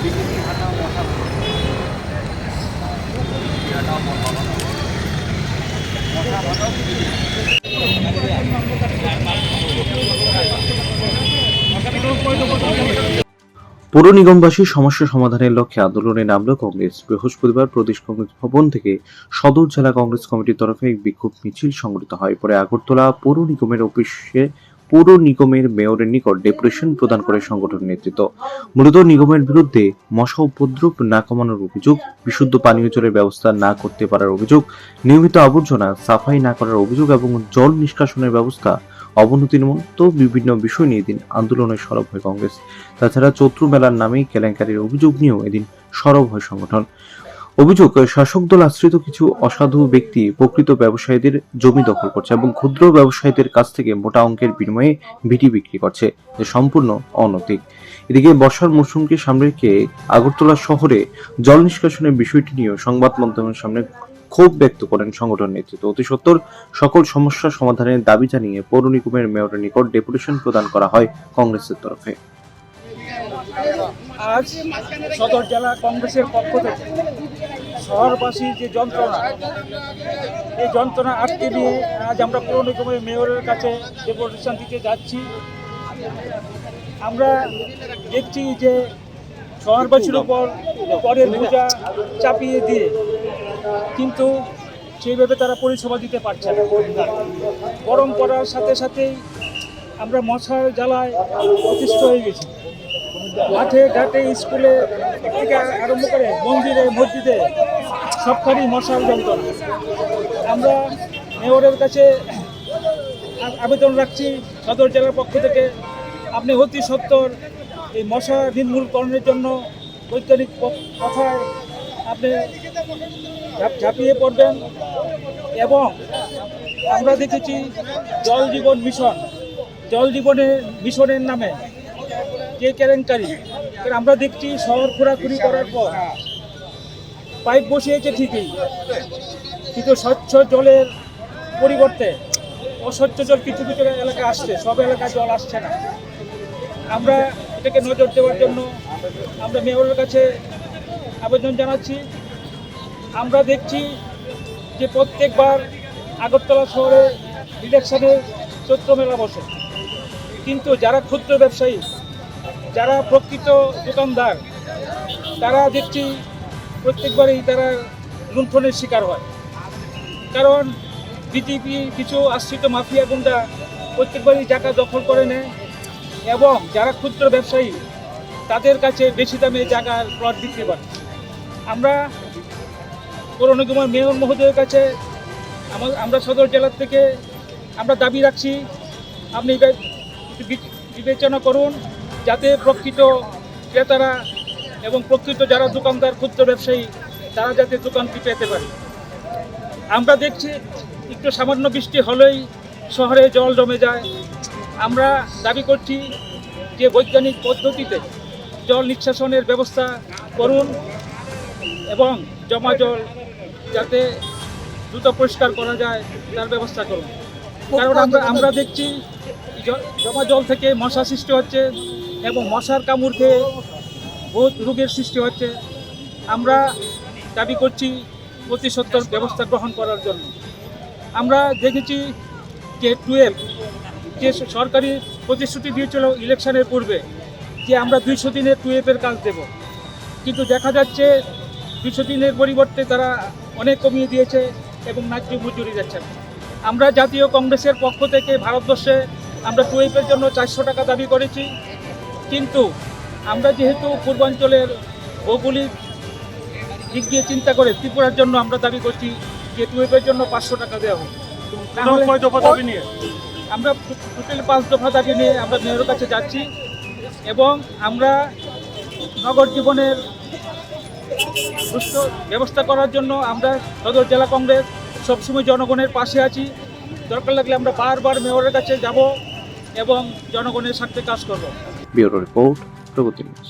পৌর নিগমবাসীর সমস্যা সমাধানের লক্ষ্যে আন্দোলনে নামল কংগ্রেস। বৃহস্পতিবার প্রদেশ কংগ্রেস ভবন থেকে সদর জেলা কংগ্রেস কমিটির তরফে এক বিক্ষোভ মিছিল সংগঠিত হয়। পরে আগরতলা পৌর নিগমের অফিসে পৌর নিগমের মেয়রের নিকট ডেপুটেশন প্রদান করে সংগঠনের নেতৃত্ব। মূলত নিগমের বিরুদ্ধে মশা উপদ্রব না কমানোর অভিযোগ, বিশুদ্ধ পানীয় জলের ব্যবস্থা না করতে পারার অভিযোগ, নিয়মিত আবর্জনা সাফাই না করার অভিযোগ এবং জল নিষ্কাশনের ব্যবস্থা অবনতির মতো বিভিন্ন বিষয় নিয়ে এদিন আন্দোলনে সরব হয় কংগ্রেস। তাছাড়া চৈত্র মেলার নামে কেলেঙ্কারির অভিযোগ নিয়েও এদিন সরব হয় সংগঠন। অভিযোগ, শাসক দল আশ্রিত কিছু অসাধু ব্যক্তি প্রকৃত ব্যবসায়ীদের জমি দখল করছে এবং ক্ষুদ্র ব্যবসায়ীদের কাছ থেকে মোটা অঙ্কের বিনিময়ে ভিটি বিক্রি করছে, যা সম্পূর্ণ অনৈতিক। এদিকে বর্ষার মৌসুমকে সামনে রেখে আগরতলা শহরে জল নিষ্কাশনের বিষয়টি নিয়েও সংবাদ মাধ্যমের সামনে ক্ষোভ ব্যক্ত করেন সংগঠন নেতৃত্ব। অতি সত্বর সকল সমস্যা সমাধানের দাবি জানিয়ে পৌর নিগমের মেয়রের নিকট ডেপুটেশন প্রদান করা হয় কংগ্রেসের তরফে। আজ সদর জেলা কংগ্রেসের পক্ষ থেকে শহরবাসীর যে যন্ত্রণা, এই যন্ত্রণা আটকে নিয়ে আজ আমরা পৌর নিগমের মেয়রের কাছে ডেপুটেশন দিতে যাচ্ছি। আমরা দেখছি যে শহরবাসীর উপর করের বোঝা চাপিয়ে দিয়ে কিন্তু সেইভাবে তারা পরিষেবা দিতে পারছে না। গরম পড়ার সাথে সাথেই আমরা মশার জ্বালায় অতিষ্ঠ হয়ে গেছি। মাঠে ঘাটে, স্কুলে থেকে আরম্ভ করে মন্দিরে মসজিদে সবখানি মশার যন্ত্রণা। আমরা মেয়রের কাছে আবেদন রাখছি সদর জেলার পক্ষ থেকে, আপনি অতি সত্বর এই মশা নির্মূলকরণের জন্য বৈজ্ঞানিক কথায় আপনি ঝাঁপিয়ে পড়বেন। এবং আমরা দেখেছি জল জীবন মিশন, জল জীবনের মিশনের নামে যে কেলেঙ্কারি, আমরা দেখছি শহর খোরাখুরি করার পর পাইপ বসিয়েছে ঠিকই, কিন্তু স্বচ্ছ জলের পরিবর্তে অস্বচ্ছ জল কিছু কিছু এলাকায় আসছে, সব এলাকায় জল আসছে না। আমরা এটাকে নজর দেওয়ার জন্য আমরা মেয়রের কাছে আবেদন জানাচ্ছি। আমরা দেখছি যে প্রত্যেকবার আগরতলা শহরে ইলেকশনের চৈত্র মেলা বসে, কিন্তু যারা ক্ষুদ্র ব্যবসায়ী, যারা প্রকৃত দোকানদার, তারা দেখছি প্রত্যেকবারই তারা লুণ্ঠনের শিকার হয়। কারণ বিজেপি কিছু আশ্রিত মাফিয়া গুন্ডা প্রত্যেকবারই জায়গা দখল করে নেয় এবং যারা ক্ষুদ্র ব্যবসায়ী তাদের কাছে বেশি দামে জায়গার প্লট বিক্রি করে। আমরা পৌর নিগমের মেয়র মহোদয়ের কাছে আমরা সদর জেলার থেকে আমরা দাবি রাখছি, আপনি বিবেচনা করুন যাতে প্রকৃত ক্রেতারা এবং প্রকৃত যারা দোকানদার, ক্ষুদ্র ব্যবসায়ী, তারা যাতে দোকানটি পেতে পারে। আমরা দেখছি একটু সামান্য বৃষ্টি হলেই শহরে জল জমে যায়। আমরা দাবি করছি যে বৈজ্ঞানিক পদ্ধতিতে জল নিষ্কাশনের ব্যবস্থা করুন এবং জমা জল যাতে দ্রুত পরিষ্কার করা যায় তার ব্যবস্থা করুন। কারণ আমরা দেখছি জমা জল থেকে মশা সৃষ্টি হচ্ছে এবং মশার কামড় খেয়ে বহুত রোগের সৃষ্টি হচ্ছে। আমরা দাবি করছি অতি সত্বর ব্যবস্থা গ্রহণ করার জন্য। আমরা দেখেছি যে 12 যে সরকারি প্রতিশ্রুতি দিয়েছিল ইলেকশনের পূর্বে যে আমরা 200 দিনের 12-এর কাজ দেব, কিন্তু দেখা যাচ্ছে 200 দিনের পরিবর্তে তারা অনেক কমিয়ে দিয়েছে এবং ন্যায্য মজুরি যাচ্ছে। আমরা জাতীয় কংগ্রেসের পক্ষ থেকে ভারতবর্ষে আমরা 12-এর জন্য 400 টাকা দাবি করেছি, কিন্তু আমরা যেহেতু পূর্বাঞ্চলের ভৌগোলিক দিক দিয়ে চিন্তা করে ত্রিপুরার জন্য আমরা দাবি করছি যে 12-এর জন্য 500 টাকা দেওয়া হোক। আমরা টোটালি 5 দফা দাবি নিয়ে আমরা মেয়রের কাছে যাচ্ছি এবং আমরা নগর জীবনের সুস্থ ব্যবস্থা করার জন্য আমরা সদর জেলা কংগ্রেস সবসময় জনগণের পাশে আছি। দরকার লাগলে আমরা বারবার মেয়রের কাছে যাব এবং জনগণের স্বার্থে কাজ করব। ব্যুরো রিপোর্ট, প্রগতি নিউজ।